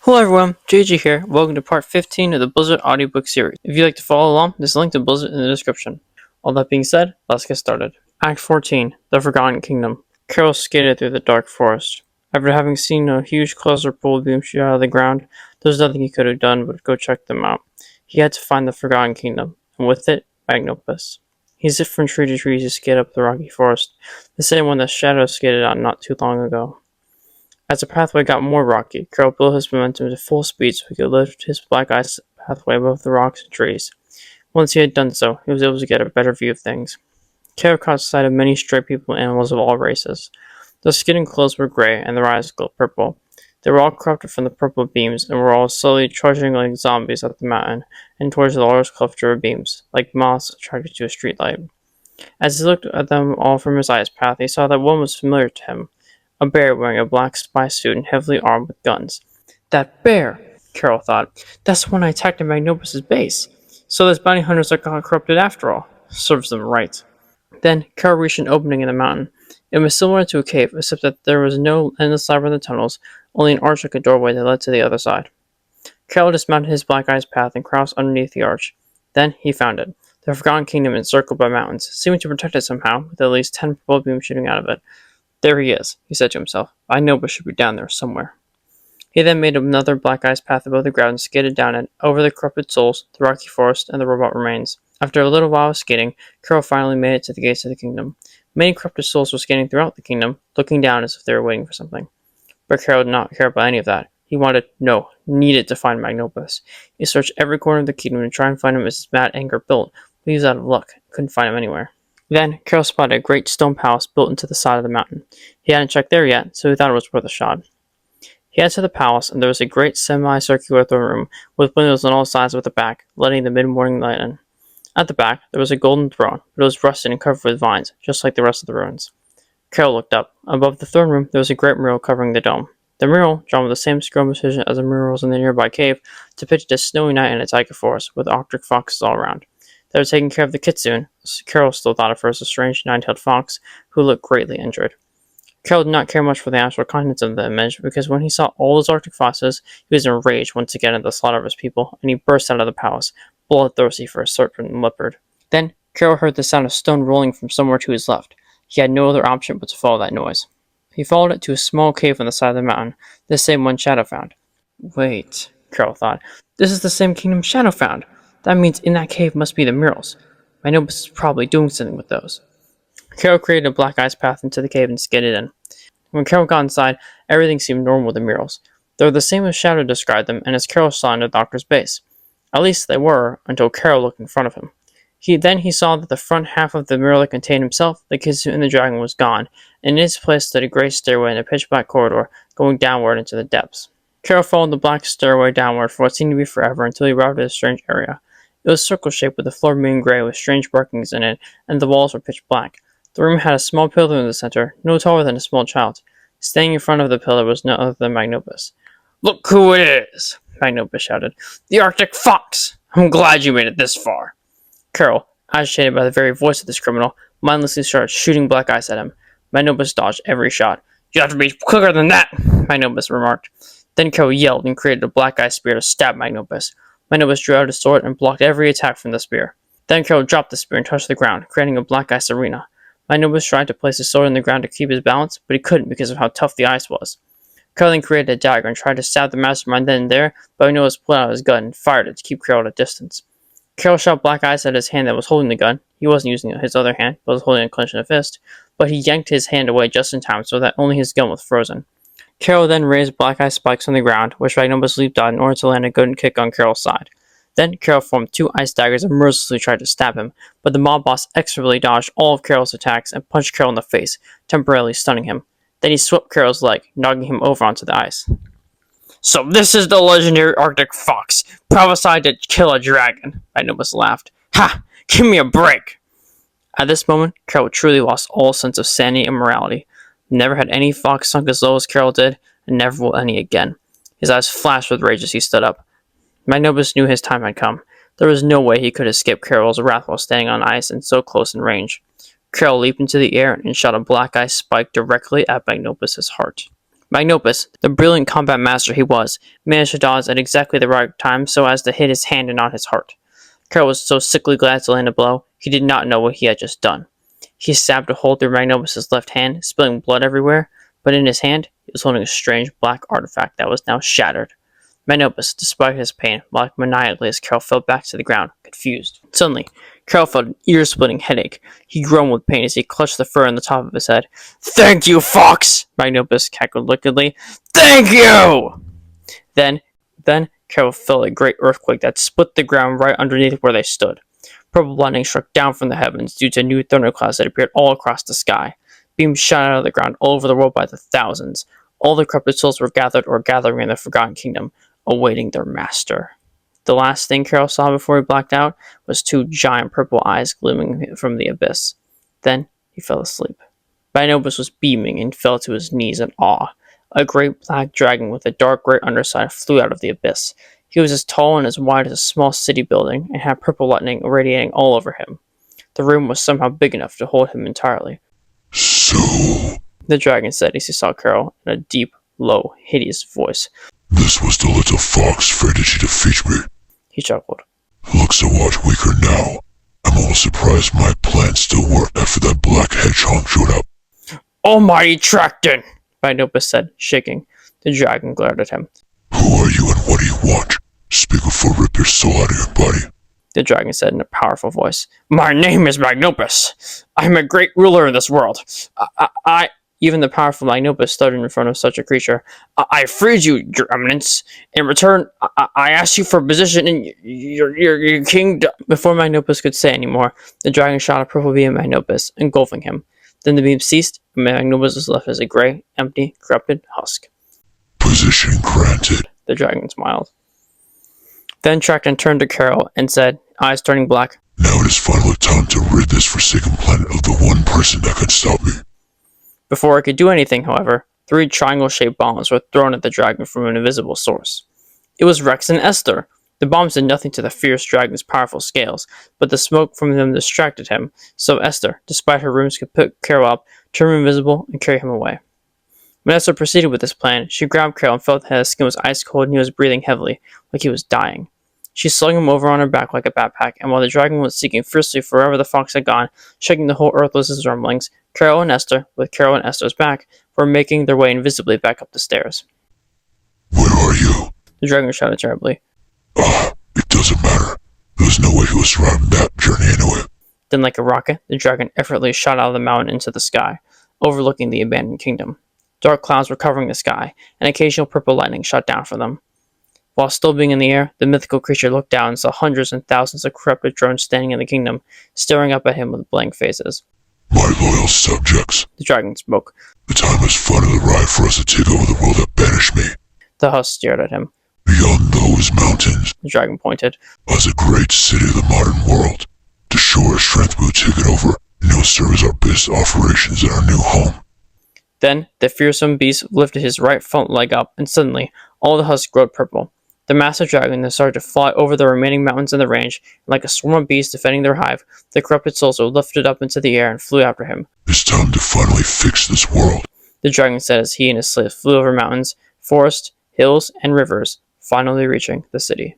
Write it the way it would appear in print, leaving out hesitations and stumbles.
Hello everyone, JG here. Welcome to part 15 of the Blizzard Audiobook series. If you'd like to follow along, there's a link to Blizzard in the description. All that being said, let's get started. Act 14, The Forgotten Kingdom. Karol skated through the dark forest. After having seen a huge cluster of pool beams shoot out of the ground, there was nothing he could have done but go check them out. He had to find the Forgotten Kingdom, and with it, Magnopus. He zipped from tree to tree to skate up the rocky forest, the same one that Shadow skated on not too long ago. As the pathway got more rocky, Karol built his momentum to full speed so he could lift his black ice pathway above the rocks and trees. Once he had done so, he was able to get a better view of things. Karol caught sight of many stray people and animals of all races. Their skin and clothes were gray, and their eyes glowed purple. They were all corrupted from the purple beams, and were all slowly charging like zombies up the mountain and towards the large cluster of beams, like moths attracted to a streetlight. As he looked at them all from his ice path, he saw that one was familiar to him. A bear wearing a black spy suit and heavily armed with guns. That bear, Karol thought. That's the one I attacked at Magnopus' base. So those bounty hunters are got corrupted after all. Serves them right. Then Karol reached an opening in the mountain. It was similar to a cave, except that there was no endless labyrinth of tunnels, only an arch like a doorway that led to the other side. Karol dismounted his black ice path and crossed underneath the arch. Then he found it. The Forgotten Kingdom encircled by mountains, seeming to protect it somehow, with at least 10 purple beams shooting out of it. There he is, he said to himself. I know but should be down there somewhere. He then made another black ice path above the ground and skated down it, over the corrupted souls, the rocky forest, and the robot remains. After a little while of skating, Karol finally made it to the gates of the kingdom. Many corrupted souls were skating throughout the kingdom, looking down as if they were waiting for something. But Karol did not care about any of that. He needed to find Magnopus. He searched every corner of the kingdom to try and find him as his mad anger built, but he was out of luck, couldn't find him anywhere. Then, Karol spotted a great stone palace built into the side of the mountain. He hadn't checked there yet, so he thought it was worth a shot. He headed to the palace, and there was a great semicircular throne room, with windows on all sides with the back, letting the mid-morning light in. At the back, there was a golden throne, but it was rusted and covered with vines, just like the rest of the ruins. Karol looked up. Above the throne room, there was a great mural covering the dome. The mural, drawn with the same scroll precision as the murals in the nearby cave, depicted a snowy night in a taiga forest, with Arctic foxes all around. They were taking care of the kitsune. Karol still thought of her as a strange nine-tailed fox who looked greatly injured. Karol did not care much for the actual contents of the image, because when he saw all those Arctic foxes, he was enraged once again at the slaughter of his people, and he burst out of the palace, bloodthirsty for a certain leopard. Then Karol heard the sound of stone rolling from somewhere to his left. He had no other option but to follow that noise. He followed it to a small cave on the side of the mountain, the same one Shadow found. Wait, Karol thought, this is the same kingdom Shadow found. That means in that cave must be the murals. Magnopus is probably doing something with those. Karol created a black ice path into the cave and skated in. When Karol got inside, everything seemed normal with the murals. They were the same as Shadow described them and as Karol saw in the doctor's base. At least they were, until Karol looked in front of him. He saw that the front half of the mural that contained himself, the kitsune, and the dragon was gone, and in its place stood a gray stairway in a pitch-black corridor going downward into the depths. Karol followed the black stairway downward for what seemed to be forever until he arrived at a strange area. It was circle-shaped with the floor being gray with strange markings in it, and the walls were pitch black. The room had a small pillar in the center, no taller than a small child. Standing in front of the pillar was none other than Magnopus. Look who it is! Magnopus shouted. The Arctic Fox! I'm glad you made it this far. Karol, agitated by the very voice of this criminal, mindlessly started shooting black ice at him. Magnopus dodged every shot. You have to be quicker than that, Magnopus remarked. Then Karol yelled and created a black ice spear to stab Magnopus. Magnopus drew out his sword and blocked every attack from the spear. Then Karol dropped the spear and touched the ground, creating a black ice arena. Magnopus tried to place his sword in the ground to keep his balance, but he couldn't because of how tough the ice was. Karol then created a dagger and tried to stab the mastermind then and there, but Magnopus pulled out his gun and fired it to keep Karol at a distance. Karol shot black ice at his hand that was holding the gun. He wasn't using his other hand, but was holding it clenched in a fist, but he yanked his hand away just in time so that only his gun was frozen. Karol then raised black ice spikes on the ground, which Magnopus leaped on in order to land a good kick on Karol's side. Then Karol formed two ice daggers and mercilessly tried to stab him, but the mob boss expertly dodged all of Karol's attacks and punched Karol in the face, temporarily stunning him. Then he swept Karol's leg, knocking him over onto the ice. So this is the legendary Arctic Fox, prophesied to kill a dragon, Magnopus laughed. Ha! Give me a break! At this moment, Karol truly lost all sense of sanity and morality. Never had any fox sunk as low as Karol did, and never will any again. His eyes flashed with rage as he stood up. Magnopus knew his time had come. There was no way he could escape Karol's wrath while standing on ice and so close in range. Karol leaped into the air and shot a black ice spike directly at Magnopus' heart. Magnopus, the brilliant combat master he was, managed to dodge at exactly the right time so as to hit his hand and not his heart. Karol was so sickly glad to land a blow, he did not know what he had just done. He stabbed a hole through Magnopus' left hand, spilling blood everywhere, but in his hand, he was holding a strange black artifact that was now shattered. Magnopus, despite his pain, laughed maniacally as Karol fell back to the ground, confused. Suddenly, Karol felt an ear-splitting headache. He groaned with pain as he clutched the fur on the top of his head. "Thank you, Fox!" Magnopus cackled wickedly. "Thank you!" Then, Karol felt a great earthquake that split the ground right underneath where they stood. Purple lightning struck down from the heavens due to new thunderclouds that appeared all across the sky. Beams shot out of the ground all over the world by the thousands. All the corrupted souls were gathered or gathering in the Forgotten Kingdom, awaiting their master. The last thing Karol saw before he blacked out was two giant purple eyes gleaming from the abyss. Then he fell asleep. Magnopus was beaming and fell to his knees in awe. A great black dragon with a dark gray underside flew out of the abyss. He was as tall and as wide as a small city building and had purple lightning radiating all over him. The room was somehow big enough to hold him entirely. "So," the dragon said as he saw Karol in a deep, low, hideous voice. "this was the little fox afraid that she defeat me. He chuckled. Looks a lot weaker now. I'm almost surprised my plan still worked after that black hedgehog showed up." "Almighty Tracton!" Magnopus said, shaking. The dragon glared at him. "Who are you and what do you want? Speak before I rip your soul out of your body," the dragon said in a powerful voice. "My name is Magnopus. I am a great ruler of this world. I Even the powerful Magnopus stuttered in front of such a creature. "I freed you, your eminence. In return, I asked you for a position in your kingdom." Before Magnopus could say any more, the dragon shot a purple beam at Magnopus, engulfing him. Then the beam ceased, and Magnopus was left as a gray, empty, corrupted husk. "Position granted," the dragon smiled. Then Tracton turned to Karol and said, eyes turning black, "Now it is finally time to rid this forsaken planet of the one person that can stop me." Before I could do anything, however, 3 triangle-shaped bombs were thrown at the dragon from an invisible source. It was Rex and Esther. The bombs did nothing to the fierce dragon's powerful scales, but the smoke from them distracted him, so Esther, despite her rooms, could pick Karol up, turn him invisible, and carry him away. When Esther proceeded with this plan, she grabbed Karol and felt that his skin was ice cold and he was breathing heavily, like he was dying. She slung him over on her back like a backpack, and while the dragon was seeking fiercely for wherever the fox had gone, shaking the whole earth with his rumblings, Karol and Esther, with Karol and Esther's back, were making their way invisibly back up the stairs. "Where are you?" The dragon shouted terribly. It doesn't matter. There's no way he was surviving that journey anyway." Then, like a rocket, the dragon effortlessly shot out of the mountain into the sky, overlooking the abandoned kingdom. Dark clouds were covering the sky, and occasional purple lightning shot down from them. While still being in the air, the mythical creature looked down and saw hundreds and thousands of corrupted drones standing in the kingdom, staring up at him with blank faces. "My loyal subjects," The dragon spoke. "the time has finally arrived for us to take over the world that banished me. The husk stared at him. Beyond those mountains, The dragon pointed. lies a great city of the modern world. To show our strength, we will take it over, and it will serve as our base operations in our new home." Then, the fearsome beast lifted his right front leg up, and suddenly, all the husks glowed purple. The massive dragon then started to fly over the remaining mountains in the range, and like a swarm of bees defending their hive, the corrupted souls were lifted up into the air and flew after him. "It's time to finally fix this world," The dragon said as he and his slaves flew over mountains, forests, hills, and rivers, finally reaching the city.